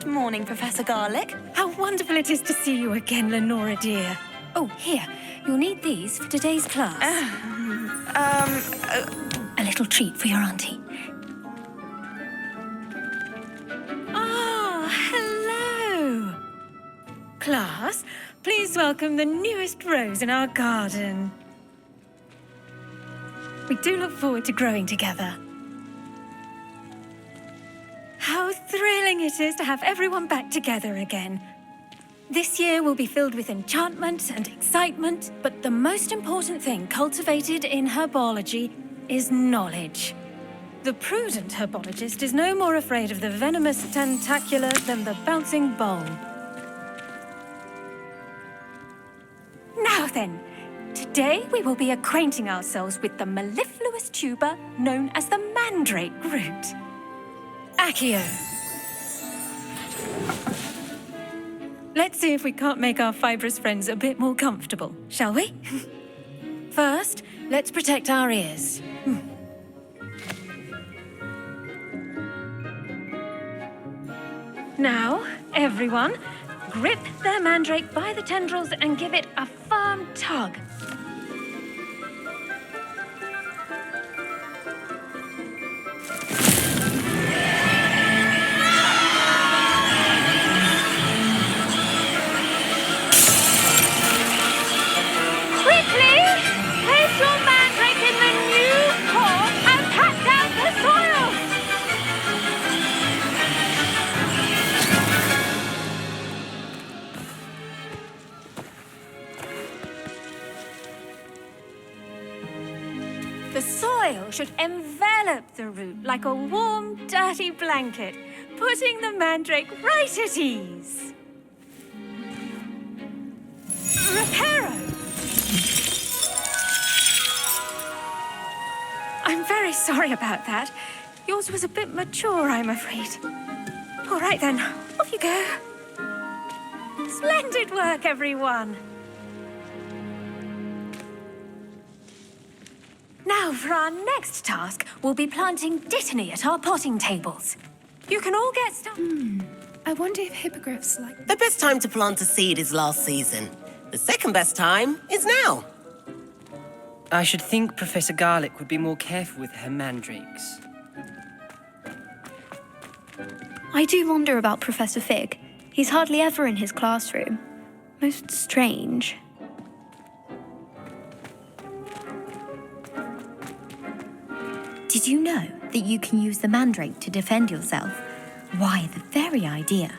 Good morning, Professor Garlick. How wonderful it is to see you again, Lenora dear. Oh, here. You'll need these for today's class. A little treat for your auntie. Ah, hello. Class, please welcome the newest rose in our garden. We do look forward to growing together. How thrilling it is to have everyone back together again. This year will be filled with enchantment and excitement, but the most important thing cultivated in herbology is knowledge. The prudent herbologist is no more afraid of the venomous tentacula than the bouncing bowl. Now then, today we will be acquainting ourselves with the mellifluous tuber known as the mandrake root. Accio. Let's see if we can't make our fibrous friends a bit more comfortable, shall we? First, let's protect our ears. Now, everyone, grip their mandrake by the tendrils and give it a firm tug. The soil should envelop the root like a warm, dirty blanket, putting the mandrake right at ease. Reparo! I'm very sorry about that. Yours was a bit mature, I'm afraid. All right then, off you go. Splendid work, everyone. Now, for our next task, we'll be planting dittany at our potting tables. You can all get started. I wonder if hippogriffs like... The best time to plant a seed is last season. The second best time is now. I should think Professor Garlick would be more careful with her mandrakes. I do wonder about Professor Fig. He's hardly ever in his classroom. Most strange. Did you know that you can use the mandrake to defend yourself? Why, the very idea.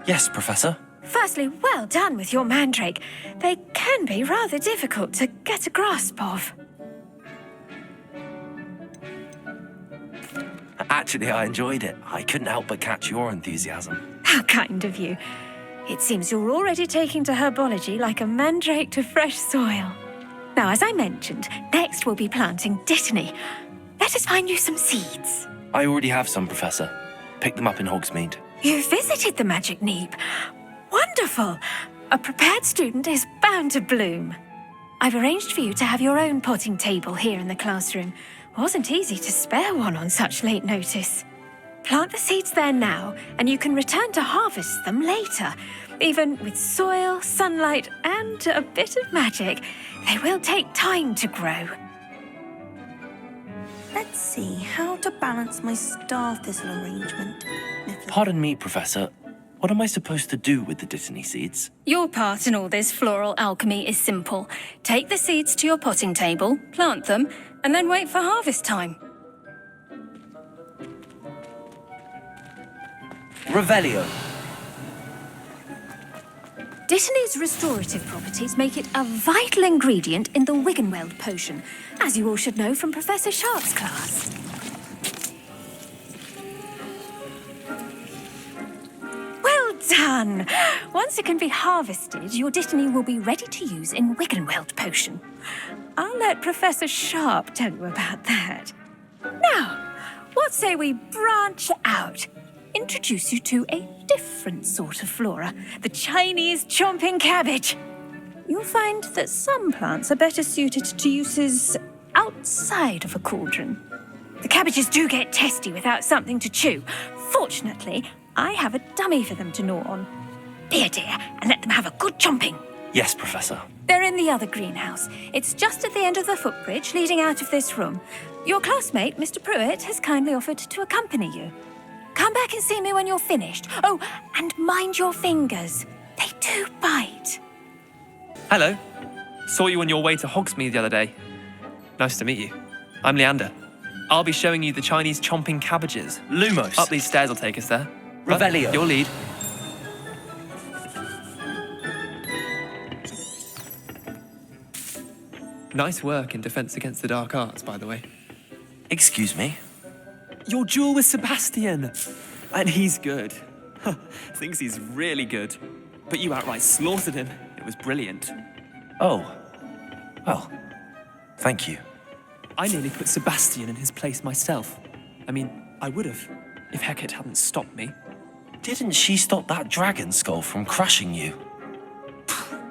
Yes, Professor. Firstly, well done with your mandrake. They can be rather difficult to get a grasp of. Actually, I enjoyed it. I couldn't help but catch your enthusiasm. How kind of you. It seems you're already taking to herbology like a mandrake to fresh soil. Now, as I mentioned, next we'll be planting dittany. Let us find you some seeds. I already have some, Professor. Picked them up in Hogsmeade. You visited the Magic Neep. Wonderful. A prepared student is bound to bloom. I've arranged for you to have your own potting table here in the classroom. Wasn't easy to spare one on such late notice. Plant the seeds there now, and you can return to harvest them later. Even with soil, sunlight, and a bit of magic, they will take time to grow. Let's see how to balance my star thistle arrangement. Pardon me, Professor. What am I supposed to do with the dittany seeds? Your part in all this floral alchemy is simple. Take the seeds to your potting table, plant them, and then wait for harvest time. Revelio. Dittany's restorative properties make it a vital ingredient in the Wiggenweld potion, as you all should know from Professor Sharp's class. Well done! Once it can be harvested, your dittany will be ready to use in Wiggenweld potion. I'll let Professor Sharp tell you about that. Now, what say we branch out? Introduce you to a different sort of flora, the Chinese chomping cabbage. You'll find that some plants are better suited to uses outside of a cauldron. The cabbages do get testy without something to chew. Fortunately, I have a dummy for them to gnaw on. Be a dear and let them have a good chomping. Yes, Professor. They're in the other greenhouse. It's just at the end of the footbridge leading out of this room. Your classmate, Mr. Pruitt, has kindly offered to accompany you. Come back and see me when you're finished. Oh, and mind your fingers. They do bite. Hello. Saw you on your way to Hogsmeade the other day. Nice to meet you. I'm Leander. I'll be showing you the Chinese chomping cabbages. Lumos. Up these stairs will take us there. Revelio. Your lead. Nice work in Defense Against the Dark Arts, by the way. Excuse me? Your duel with Sebastian! And he's good. Thinks he's really good. But you outright slaughtered him. It was brilliant. Oh. Well, thank you. I nearly put Sebastian in his place myself. I mean, I would have, if Hecate hadn't stopped me. Didn't she stop that dragon skull from crushing you?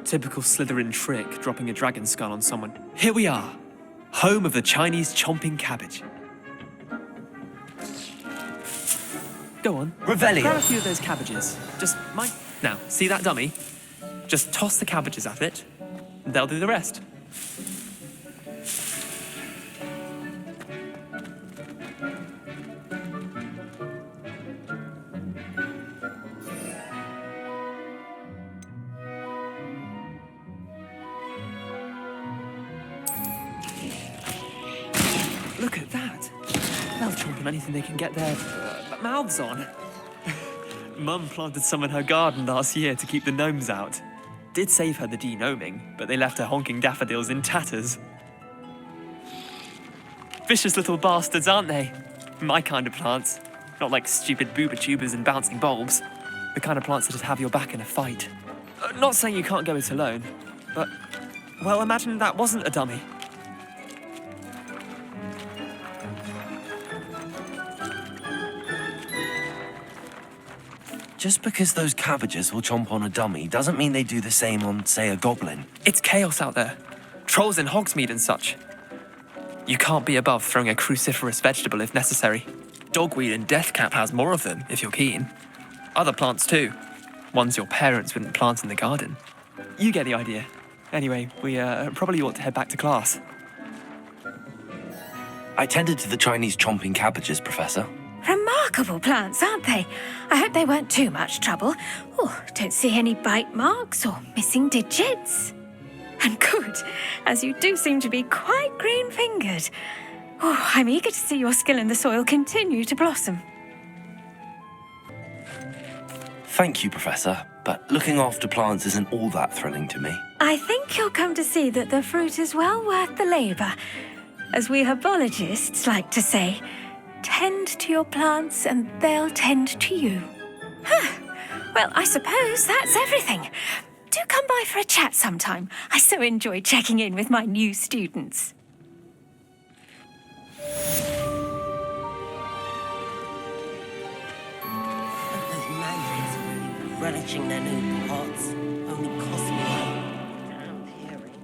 Typical Slytherin trick, dropping a dragon skull on someone. Here we are, home of the Chinese chomping cabbage. Go on. Revelio. Grab a few of those cabbages. Just mind. Now, see that dummy? Just toss the cabbages at it, and they'll do the rest. Look at that. They'll chomp on anything they can get their mouths on. Mum planted some in her garden last year to keep the gnomes out. Did save her the de-gnoming, but they left her honking daffodils in tatters. Vicious little bastards, aren't they? My kind of plants. Not like stupid booba tubers and bouncing bulbs. The kind of plants that'd have your back in a fight. Not saying you can't go it alone, but, well, imagine that wasn't a dummy. Just because those cabbages will chomp on a dummy doesn't mean they do the same on, say, a goblin. It's chaos out there. Trolls in Hogsmeade and such. You can't be above throwing a cruciferous vegetable if necessary. Dogweed and deathcap has more of them, if you're keen. Other plants too. Ones your parents wouldn't plant in the garden. You get the idea. Anyway, we probably ought to head back to class. I tended to the Chinese chomping cabbages, Professor. Remarkable plants, aren't they? I hope they weren't too much trouble. Oh, don't see any bite marks or missing digits. And good, as you do seem to be quite green-fingered. Oh, I'm eager to see your skill in the soil continue to blossom. Thank you, Professor, but looking after plants isn't all that thrilling to me. I think you'll come to see that the fruit is well worth the labour. As we herbologists like to say, tend to your plants and they'll tend to you. Well, I suppose that's everything. Do come by for a chat sometime. I so enjoy checking in with my new students. Those mandrakes are really relishing their new pots. Only cost me damn hearing.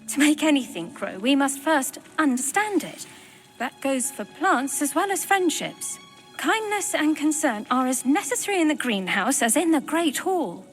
To make anything grow, we must first understand it. That goes for plants as well as friendships. Kindness and concern are as necessary in the greenhouse as in the Great Hall.